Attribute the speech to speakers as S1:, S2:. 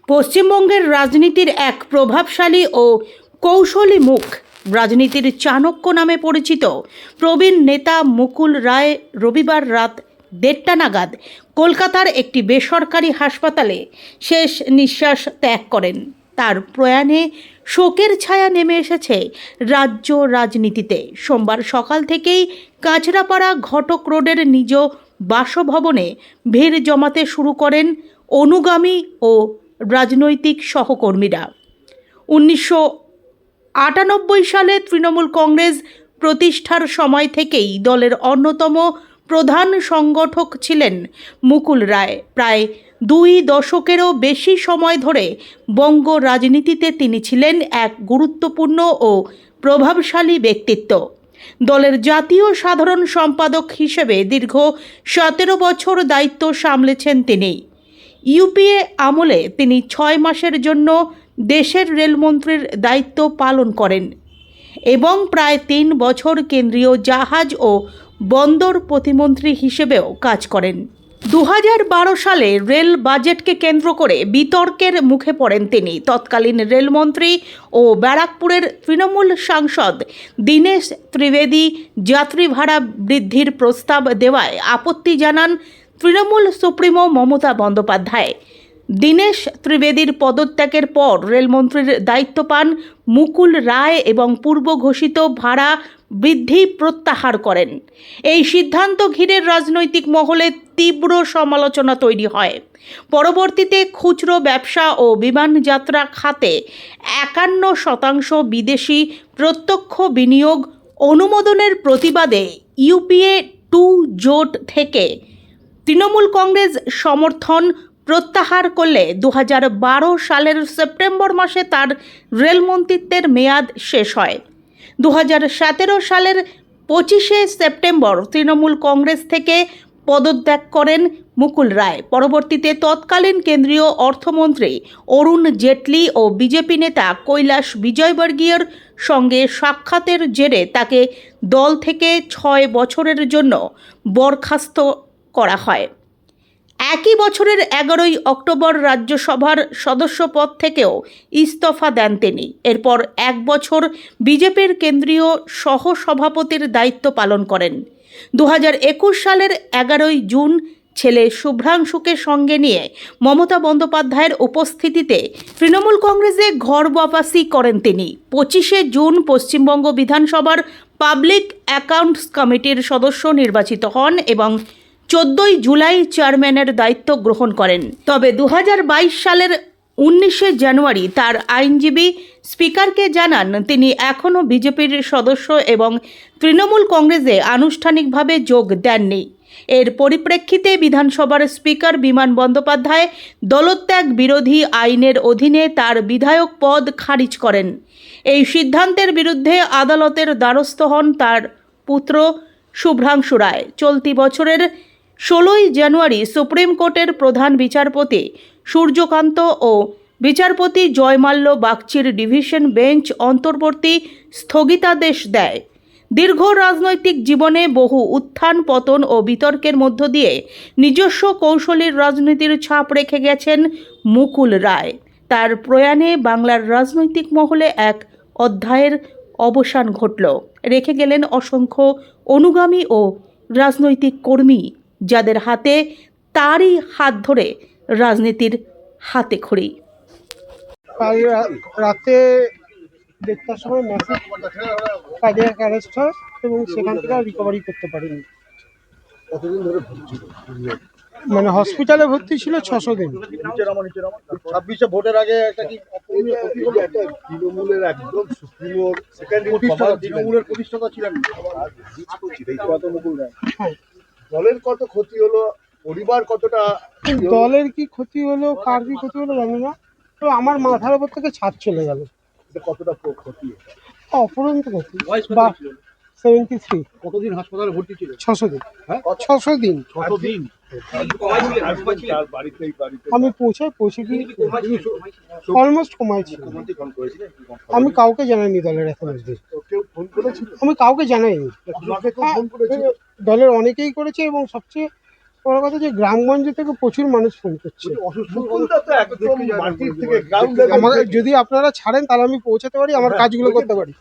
S1: পশ্চিমবঙ্গের রাজনীতির এক প্রভাবশালী ও কৌশলী মুখ, রাজনীতির চাণক্য নামে পরিচিত প্রবীণ নেতা মুকুল রায় রবিবার রাত 1:30 নাগাদ কলকাতার একটি বেসরকারি হাসপাতালে শেষ নিঃশ্বাস ত্যাগ করেন। তার প্রয়াণে শোকের ছায়া নেমে এসেছে রাজ্য রাজনীতিতে। সোমবার সকাল থেকেই কাঁচরাপাড়া ঘটক রোডের নিজ বাসভবনে ভিড় জমাতে শুরু করেন অনুগামী ও রাজনৈতিক সহকর্মীরা। 1998 সালে তৃণমূল কংগ্রেস প্রতিষ্ঠার সময় থেকেই দলের অন্যতম প্রধান সংগঠক ছিলেন মুকুল রায়। প্রায় 2 দশকেরও বেশি সময় ধরে বঙ্গ রাজনীতিতে তিনি ছিলেন এক গুরুত্বপূর্ণ ও প্রভাবশালী ব্যক্তিত্ব। দলের জাতীয় সাধারণ সম্পাদক হিসেবে দীর্ঘ 17 বছর দায়িত্ব সামলেছেন তিনি। ইউপিএ আমলে তিনি 6 মাসের জন্য দেশের রেলমন্ত্রীর দায়িত্ব পালন করেন এবং প্রায় 3 বছর কেন্দ্রীয় জাহাজ ও বন্দর প্রতিমন্ত্রী হিসেবেও কাজ করেন। 2012 সালে রেল বাজেটকে কেন্দ্র করে বিতর্কের মুখে পড়েন তিনি। তৎকালীন রেলমন্ত্রী ও ব্যারাকপুরের তৃণমূল সাংসদ দীনেশ ত্রিবেদী যাত্রী ভাড়া বৃদ্ধির প্রস্তাব দেওয়ায় আপত্তি জানান তৃণমূল সুপ্রিমো মমতা বন্দ্যোপাধ্যায়। দীনেশ ত্রিবেদীর পদত্যাগের পর রেলমন্ত্রীর দায়িত্ব পান মুকুল রায় এবং পূর্ব ঘোষিত ভাড়া বৃদ্ধি প্রত্যাহার করেন। এই সিদ্ধান্ত ঘিরে রাজনৈতিক মহলে তীব্র সমালোচনা তৈরি হয়। পরবর্তীতে খুচরো ব্যবসা ও বিমান যাত্রা খাতে 51% বিদেশি প্রত্যক্ষ বিনিয়োগ অনুমোদনের প্রতিবাদে ইউপিএ 2 জোট থেকে তৃণমূল কংগ্রেস সমর্থন প্রত্যাহার করলে 2012 সালের সেপ্টেম্বর মাসে তার রেলমন্ত্রিত্বের মেয়াদ শেষ হয়। 2017 সালের 25শে সেপ্টেম্বর তৃণমূল কংগ্রেস থেকে পদত্যাগ করেন মুকুল রায়। পরবর্তীতে তৎকালীন কেন্দ্রীয় অর্থমন্ত্রী অরুণ জেটলি ও বিজেপি নেতা কৈলাস বিজয়বর্গীয়র সঙ্গে সাক্ষাতের জেরে তাকে দল থেকে 6 বছরের জন্য বরখাস্ত করা হয়। একই বছরের 11 অক্টোবর রাজ্যসভার সদস্য পদ থেকেও ইস্তফা দেন তিনি। এরপর 1 বছর বিজেপির কেন্দ্রীয় সহসভাপতির দায়িত্ব পালন করেন। 2021 সালের 11 জুন ছেলে শুভ্রাংশুকে সঙ্গে নিয়ে মমতা বন্দ্যোপাধ্যায়ের উপস্থিতিতে তৃণমূল কংগ্রেসে ঘর ওয়াপাসি করেন তিনি। 25শে জুন পশ্চিমবঙ্গ বিধানসভার পাবলিক অ্যাকাউন্টস কমিটির সদস্য নির্বাচিত হন এবং 14 জুলাই চেয়ারম্যানের দায়িত্ব গ্রহণ করেন। তবে 2022 সালের 19শে জানুয়ারি তার আইনজীবী স্পিকারকে জানান তিনি এখনও বিজেপির সদস্য এবং তৃণমূল কংগ্রেসে আনুষ্ঠানিকভাবে যোগ দেননি। এর পরিপ্রেক্ষিতে বিধানসভার স্পিকার বিমান বন্দ্যোপাধ্যায় দলত্যাগ বিরোধী আইনের অধীনে তার বিধায়ক পদ খারিজ করেন। এই সিদ্ধান্তের বিরুদ্ধে আদালতের দ্বারস্থ হন তার পুত্র শুভ্রাংশু রায়। চলতি বছরের 16 জানুয়ারি সুপ্রিম কোর্টের প্রধান বিচারপতি সূর্যকান্ত ও বিচারপতি জয়মাল্য বাগচির ডিভিশন বেঞ্চ অন্তর্বর্তী স্থগিতাদেশ দেয়। দীর্ঘ রাজনৈতিক জীবনে বহু উত্থান পতন ও বিতর্কের মধ্য দিয়ে নিজস্ব কৌশলী রাজনীতির ছাপ রেখে গেছেন মুকুল রায়। তার প্রয়াণে বাংলার রাজনৈতিক মহলে এক অধ্যায়ের অবসান ঘটল। রেখে গেলেন অসংখ্য অনুগামী ও রাজনৈতিক কর্মী, যাদের হাতে তারই হাত ধরে রাজনীতির হাতে খড়ি।
S2: কাল রাতে 1:30টার সময় ম্যাসিভ কার্ডিয়াক অ্যারেস্ট হয় এবং সেখান থেকে রিকভারি করতে পারেনি।
S3: কতদিন ধরে ভর্তি ছিল?
S2: মানে হসপিটালে ভর্তি ছিল 600 দিন।
S3: 26শে ভোটের আগে একটা কি তৃণমূলের একদম সুপ্রিমো তৃণমূলের প্রতিষ্ঠাতা ছিলেন মুকুল রায়। দলের কত ক্ষতি হলো, পরিবার কতটা,
S2: দলের কি ক্ষতি হলো, কার কি ক্ষতি হলো জানি না, তো আমার মাথার উপর থেকে ছাদ চলে গেল।
S3: কতটা ক্ষতি,
S2: অপরন্ত ক্ষতি। 73।
S3: কতদিন হাসপাতালে ভর্তি ছিল?
S2: 600 দিন। 600 দিন। আমি পৌঁছে কি অলমোস্ট কমাইছি। আমি কাউকে জানাইনি দলের এখন অবধি। আমি কাউকে জানাইনি। দলের অনেকেই করেছে এবং সবচেয়ে বড় কথা যে গ্রামগঞ্জ থেকে প্রচুর মানুষ ফোন করছে।
S3: মুকুলদা তো একদম মাটির থেকে গ্রাউন্ড
S2: আমাকে যদি আপনারা ছাড়েন তাহলে আমি পৌঁছাতে পারি, আমার কাজগুলো করতে পারি।